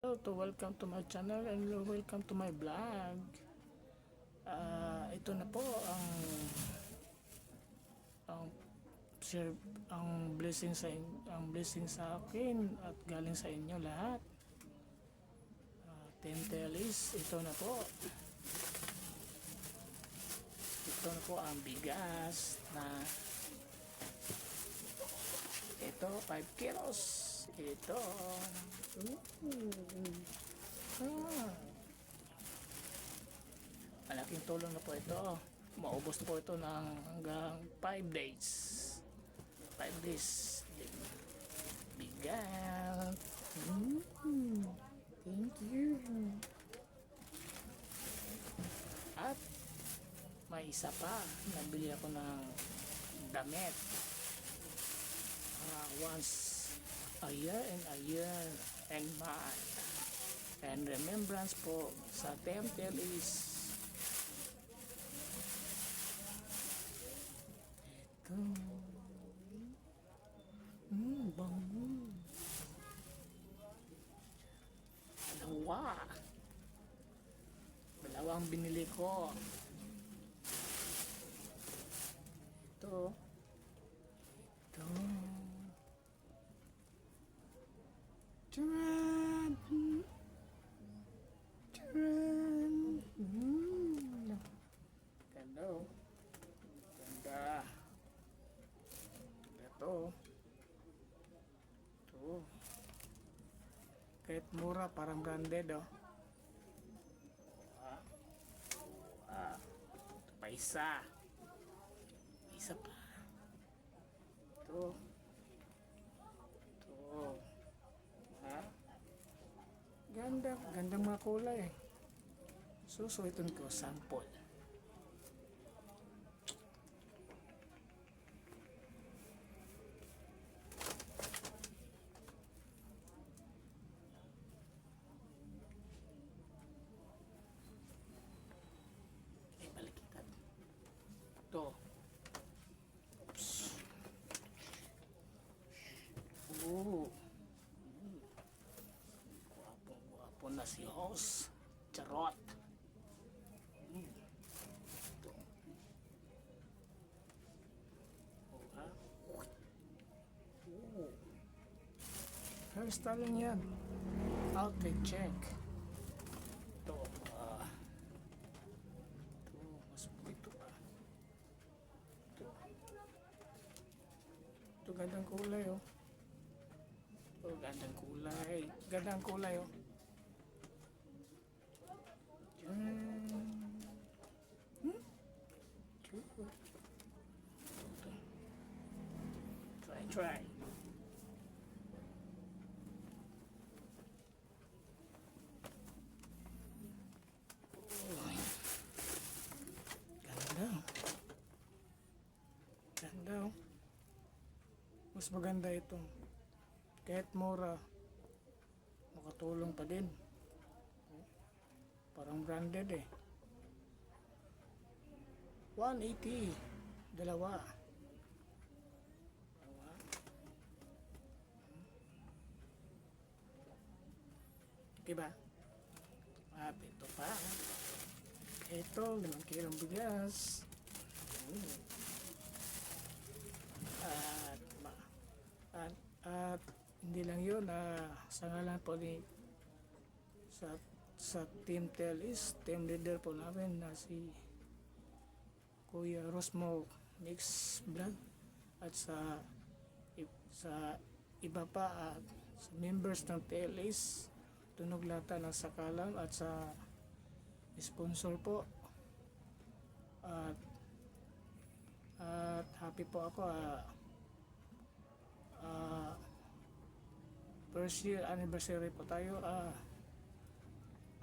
Hello to welcome to my channel and welcome to my vlog. Ito na po ang share ang blessing sa akin at galing sa inyo lahat. Team Telis, ito na po. Ito na po ang bigas na ito 5 kilos. Ito. Malaking tulong na po ito. Maubos po ito ng hanggang 5 days. 5 days. Bigat. Thank you. At may isa pa. Nabili ako ng damit. Once a year and month. And remembrance po sa temple is ito. Bango. Dalawang binili ko. Ito. Turan. Ganda. Ganda. Ito. Ito. Kahit mura, parang branded, oh. Ito pa isa. Isa pa. Ito. Gandang mga kulay. Susuitin ko sample. Balikitan. Ito. Oops. Guwapo na si host. Charot. Ito. Hairstyle niya. Outfit check. Ito. Mas ito pa. Ito gandang kulay, oh. Gandang kulay, oh. Try. Ganda, oh. Mas maganda ito. Kahit mura, makatulong pa din. Parang branded, eh. 180. Dalawa. Diba? At ito pa. Ito, 5 kilong bigas. At hindi lang yun, sa ngalan po ni sa Team Telis, team leader po namin na si Kuya Rosmo Mix Vlog, at sa iba pa sa members ng Telis, Tunog Lata ng Sakalam, at sa sponsor po, at happy po ako. First year anniversary po tayo.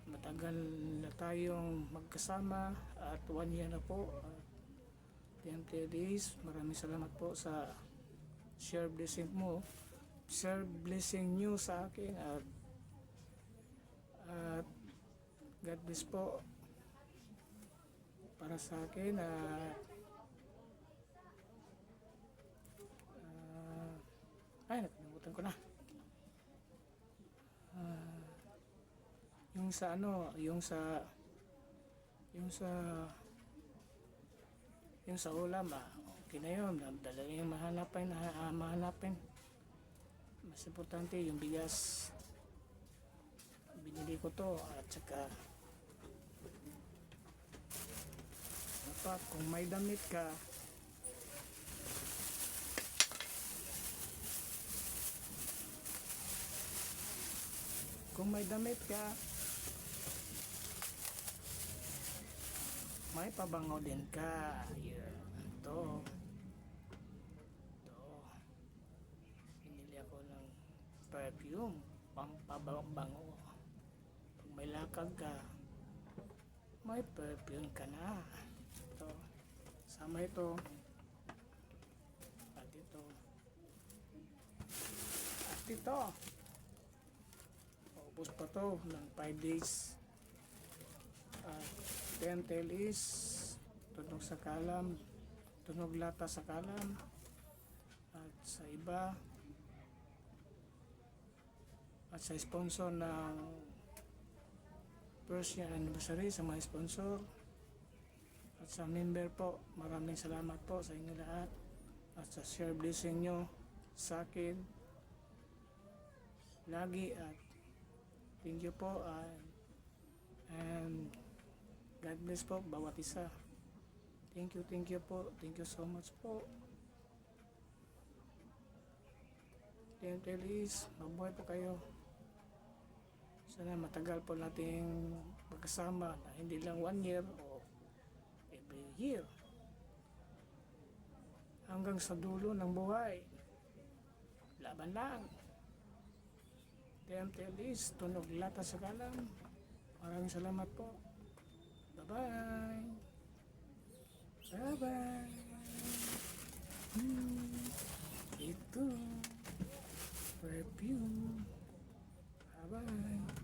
Matagal na tayong magkasama at 1 year na po. TMT days, maraming salamat po sa share blessing nyo sa akin, at God bless po para sa akin. Ay, nakalimutan ko na. yung sa ano, yung sa ulam, okay na yun. Dala yung mahanapin. Mas importante yung bigas. Binili ko to at saka dapat kung may damit ka, may pabango din ka. Yeah. Ito. Binili ako ng perfume, pampabango. Pag may lakad ka, may perfume ka na. Ito. Sama ito. At ito. At ito. Ubus pa to ng 5 days. Dental is tunog sa kalam, tunog lata sa kalam, at sa iba, at sa sponsor ng first year anniversary sa mga sponsor, at sa member po, maraming salamat po sa inyo lahat, at sa share blessing nyo sa akin lagi, at thank you po, and God bless po bawat isa. Thank you po. Thank you so much po. Dentelis, mabuhay po kayo. Sana matagal po nating magkasama na hindi lang 1 year o every year. Hanggang sa dulo ng buhay. Laban lang. Dentelis, tunog lata sa kalam. Maraming salamat po. Bye-bye. Bye-bye. Itu perfume. Bye-bye.